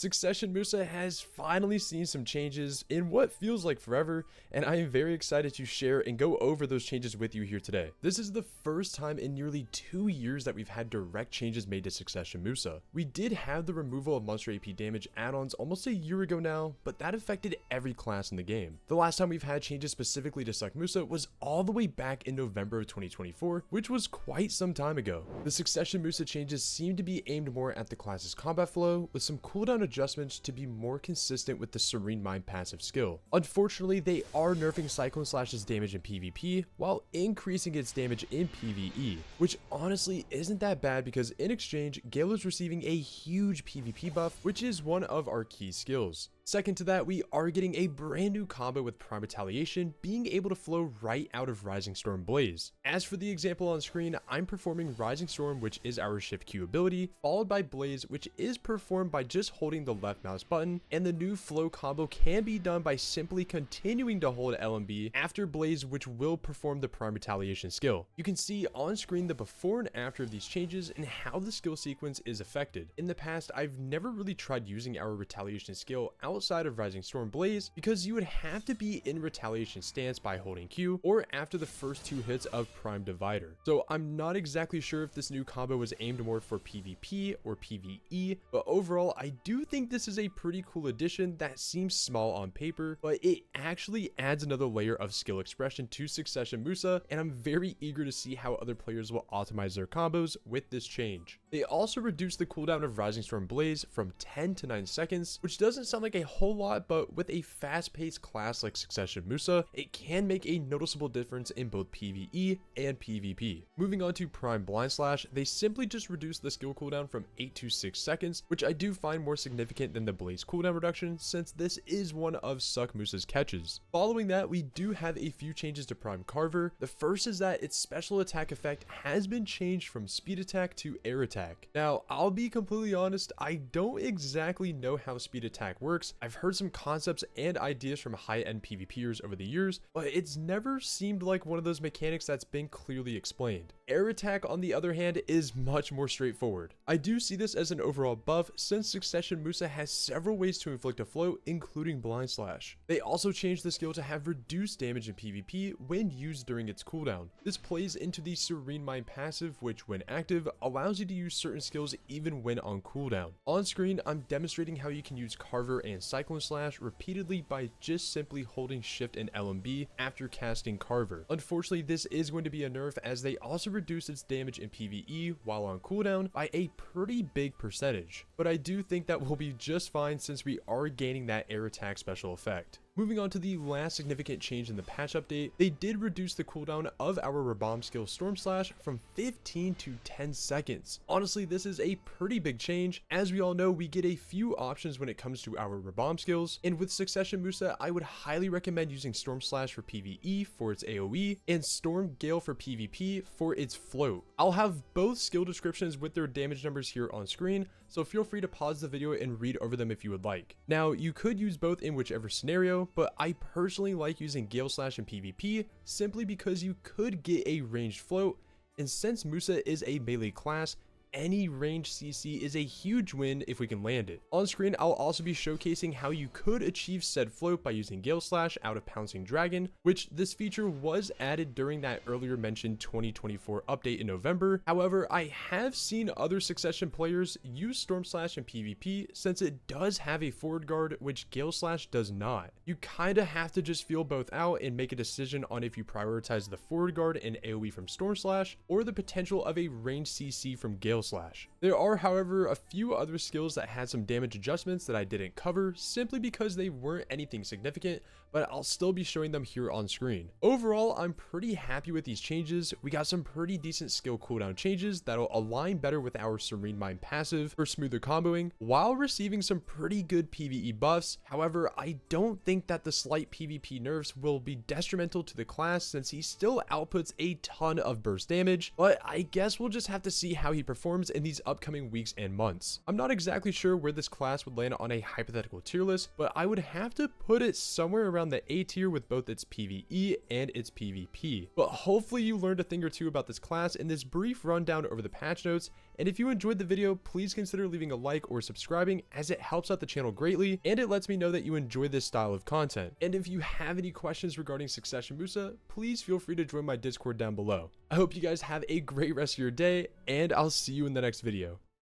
Succession Musa has finally seen some changes in what feels like forever, and I am very excited to share and go over those changes with you here today. This is the first time in nearly 2 years that we've had direct changes made to Succession Musa. We did have the removal of monster AP damage add-ons almost a year ago now, but that affected every class in the game. The last time we've had changes specifically to Suck Musa was all the way back in November of 2024, which was quite some time ago. The Succession Musa changes seem to be aimed more at the class's combat flow, with some cooldown adjustments to be more consistent with the Serene Mind passive skill. Unfortunately, they are nerfing Cyclone Slash's damage in PvP while increasing its damage in PvE, which honestly isn't that bad because in exchange, Gale is receiving a huge PvP buff, which is one of our key skills. Second to that, we are getting a brand new combo with Prime Retaliation being able to flow right out of Rising Storm Blaze. As for the example on screen, I'm performing Rising Storm, which is our shift Q ability, followed by Blaze, which is performed by just holding the left mouse button, and the new flow combo can be done by simply continuing to hold LMB after Blaze, which will perform the Prime Retaliation skill. You can see on screen the before and after of these changes and how the skill sequence is affected. In the past, I've never really tried using our Retaliation skill outside of Rising Storm Blaze because you would have to be in Retaliation stance by holding Q or after the first 2 hits of Prime Divider. So I'm not exactly sure if this new combo was aimed more for PvP or PvE, but overall I do think this is a pretty cool addition that seems small on paper, but it actually adds another layer of skill expression to Succession Musa, and I'm very eager to see how other players will optimize their combos with this change. They also reduced the cooldown of Rising Storm Blaze from 10 to 9 seconds, which doesn't sound like a whole lot, but with a fast-paced class like Succession Musa, it can make a noticeable difference in both PvE and PvP. Moving on to Prime Blind Slash, they simply just reduced the skill cooldown from 8 to 6 seconds, which I do find more significant than the Blaze cooldown reduction since this is one of Suck Musa's catches. Following that, we do have a few changes to Prime Carver. The first is that its special attack effect has been changed from speed attack to air attack. Now, I'll be completely honest, I don't exactly know how speed attack works. I've heard some concepts and ideas from high-end PvPers over the years, but it's never seemed like one of those mechanics that's been clearly explained. Air attack, on the other hand, is much more straightforward. I do see this as an overall buff since Succession Musa has several ways to inflict a flow, including Blind Slash. They also changed the skill to have reduced damage in PvP when used during its cooldown. This plays into the Serene Mind passive, which when active, allows you to use certain skills even when on cooldown. On screen, I'm demonstrating how you can use Carver and Cyclone Slash repeatedly by just simply holding Shift and LMB after casting Carver. Unfortunately, this is going to be a nerf as they also reduce its damage in PvE while on cooldown by a pretty big percentage. But I do think that will be just fine since we are gaining that air attack special effect. Moving on to the last significant change in the patch update, they did reduce the cooldown of our Rebomb skill Storm Slash from 15 to 10 seconds. Honestly, this is a pretty big change. As we all know, we get a few options when it comes to our Rebomb skills, and with Succession Musa, I would highly recommend using Storm Slash for PvE for its AoE, and Storm Gale for PvP for its float. I'll have both skill descriptions with their damage numbers here on screen, so feel free to pause the video and read over them if you would like. Now, you could use both in whichever scenario, but I personally like using Gale Slash in PvP simply because you could get a ranged float, and since Musa is a melee class, any ranged CC is a huge win if we can land it. On screen, I'll also be showcasing how you could achieve said float by using Gale Slash out of Pouncing Dragon, which this feature was added during that earlier mentioned 2024 update in November. However, I have seen other Succession players use Storm Slash in PvP since it does have a forward guard, which Gale Slash does not. You kinda have to just feel both out and make a decision on if you prioritize the forward guard and AoE from Storm Slash or the potential of a ranged CC from Gale Slash. There are, however, a few other skills that had some damage adjustments that I didn't cover simply because they weren't anything significant, but I'll still be showing them here on screen. Overall, I'm pretty happy with these changes. We got some pretty decent skill cooldown changes that'll align better with our Serene Mind passive for smoother comboing, while receiving some pretty good PvE buffs. However, I don't think that the slight PvP nerfs will be detrimental to the class since he still outputs a ton of burst damage, but I guess we'll just have to see how he performs in these upcoming weeks and months. I'm not exactly sure where this class would land on a hypothetical tier list, but I would have to put it somewhere around the A tier with both its PvE and its PvP. But hopefully you learned a thing or two about this class in this brief rundown over the patch notes, And if you enjoyed the video, please consider leaving a like or subscribing, as it helps out the channel greatly and it lets me know that you enjoy this style of content. And if you have any questions regarding Succession Musa, please feel free to join my Discord down below. I hope you guys have a great rest of your day, and I'll see you in the next video.